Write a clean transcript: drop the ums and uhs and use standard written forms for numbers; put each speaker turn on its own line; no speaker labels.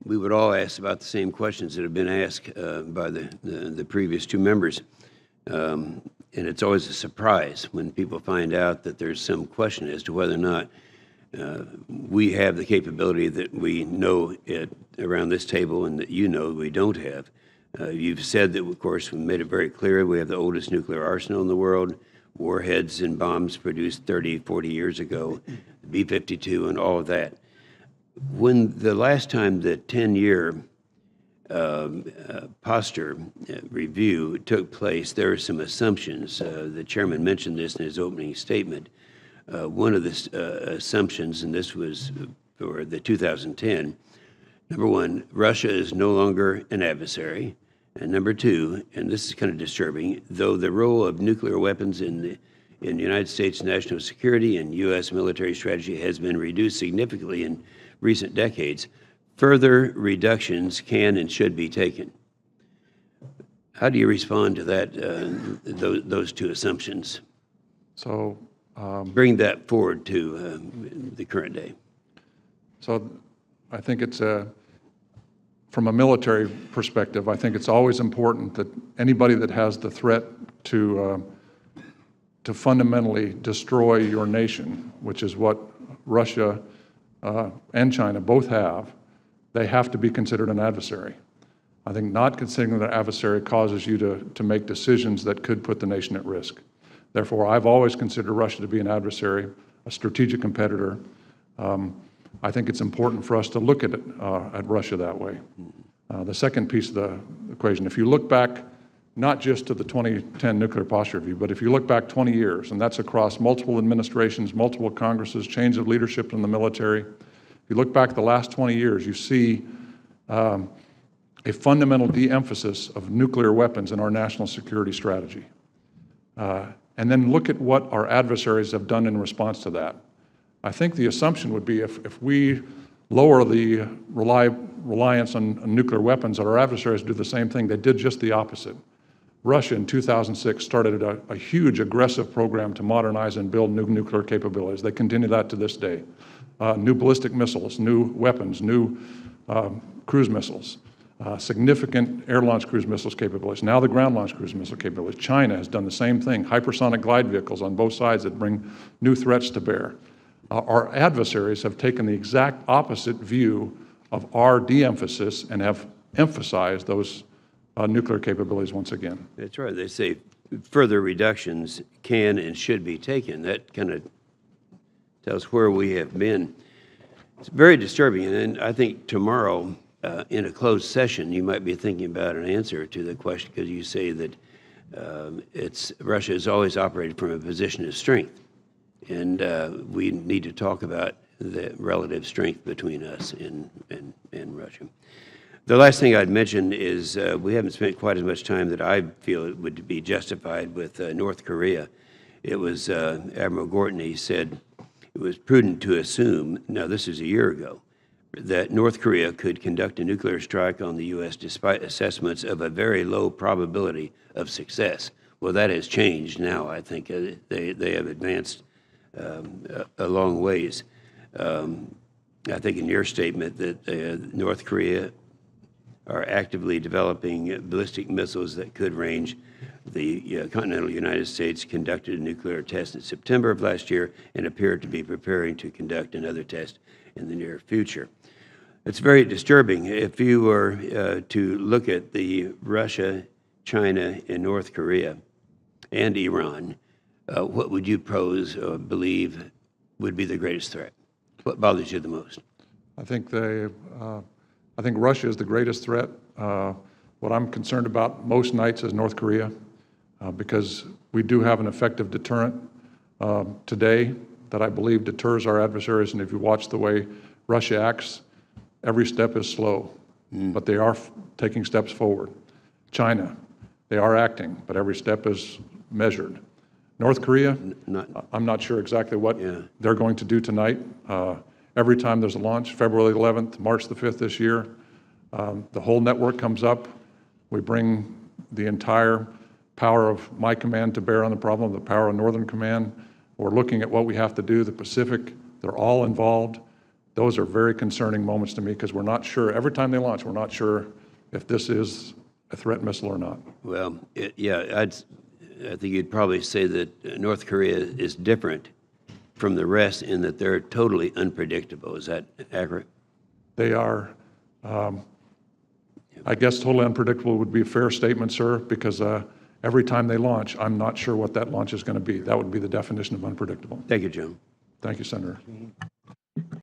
we would all ask about the same questions that have been asked by the previous two members. And it's always a surprise when people find out that there's some question as to whether or not we have the capability that we know it around this table and that you know we don't have. You've said that, of course, we made it very clear we have the oldest nuclear arsenal in the world, warheads and bombs produced 30, 40 years ago, the B-52 and all of that. When the last time the 10-year posture review took place, there were some assumptions. The chairman mentioned this in his opening statement. One of the assumptions, and this was for the 2010, number one, Russia is no longer an adversary. And number two, and this is kind of disturbing, though the role of nuclear weapons in the United States national security and U.S. military strategy has been reduced significantly in recent decades, further reductions can and should be taken. How do you respond to that, those two assumptions?
So
bring that forward to the current day.
So I think it's from a military perspective, I think it's always important that anybody that has the threat to fundamentally destroy your nation, which is what Russia and China both have, they have to be considered an adversary. I think not considering an adversary causes you to make decisions that could put the nation at risk. Therefore, I've always considered Russia to be an adversary, a strategic competitor. I think it's important for us to look at Russia that way. The second piece of the equation, if you look back not just to the 2010 nuclear posture review, but if you look back 20 years, and that's across multiple administrations, multiple Congresses, change of leadership in the military, if you look back the last 20 years, you see a fundamental de-emphasis of nuclear weapons in our national security strategy. And then look at what our adversaries have done in response to that. I think the assumption would be if we lower the reliance on nuclear weapons, that our adversaries do the same thing. They did just the opposite. Russia in 2006 started a huge aggressive program to modernize and build new nuclear capabilities. They continue that to this day. New ballistic missiles, new weapons, new cruise missiles, significant air-launched cruise missiles capabilities, now the ground-launched cruise missile capabilities. China has done the same thing, hypersonic glide vehicles on both sides that bring new threats to bear. Our adversaries have taken the exact opposite view of our de-emphasis and have emphasized those nuclear capabilities once again.
That's right. They say further reductions can and should be taken. That kind of tells where we have been. It's very disturbing, and I think tomorrow in a closed session you might be thinking about an answer to the question, because you say that Russia has always operated from a position of strength. And we need to talk about the relative strength between us and Russia. The last thing I'd mention is we haven't spent quite as much time that I feel it would be justified with North Korea. It was Admiral Gorton, he said it was prudent to assume, now this is a year ago, that North Korea could conduct a nuclear strike on the U.S. despite assessments of a very low probability of success. Well, that has changed now. I think they have advanced a long ways. I think in your statement that North Korea are actively developing ballistic missiles that could range. The continental United States conducted a nuclear test in September of last year and appeared to be preparing to conduct another test in the near future. It's very disturbing. If you were to look at the Russia, China, and North Korea and Iran, what would you pose or believe would be the greatest threat? What bothers you the most?
I think Russia is the greatest threat. What I'm concerned about most nights is North Korea, because we do have an effective deterrent today that I believe deters our adversaries. And if you watch the way Russia acts, every step is slow, but they are taking steps forward. China, they are acting, but every step is measured. North Korea, I'm not sure exactly what they're going to do tonight. Every time there's a launch, February 11th, March the 5th this year, the whole network comes up. We bring the entire power of my command to bear on the problem, the power of Northern Command. We're looking at what we have to do. The Pacific, they're all involved. those are very concerning moments to me because we're not sure, every time they launch, we're not sure if this is a threat missile or not.
Well, I think you'd probably say that North Korea is different from the rest in that they're totally unpredictable. Is that accurate?
They are, I guess totally unpredictable would be a fair statement, sir, because every time they launch, I'm not sure what that launch is going to be. That would be the definition of unpredictable.
Thank you, Jim.
Thank you, Senator.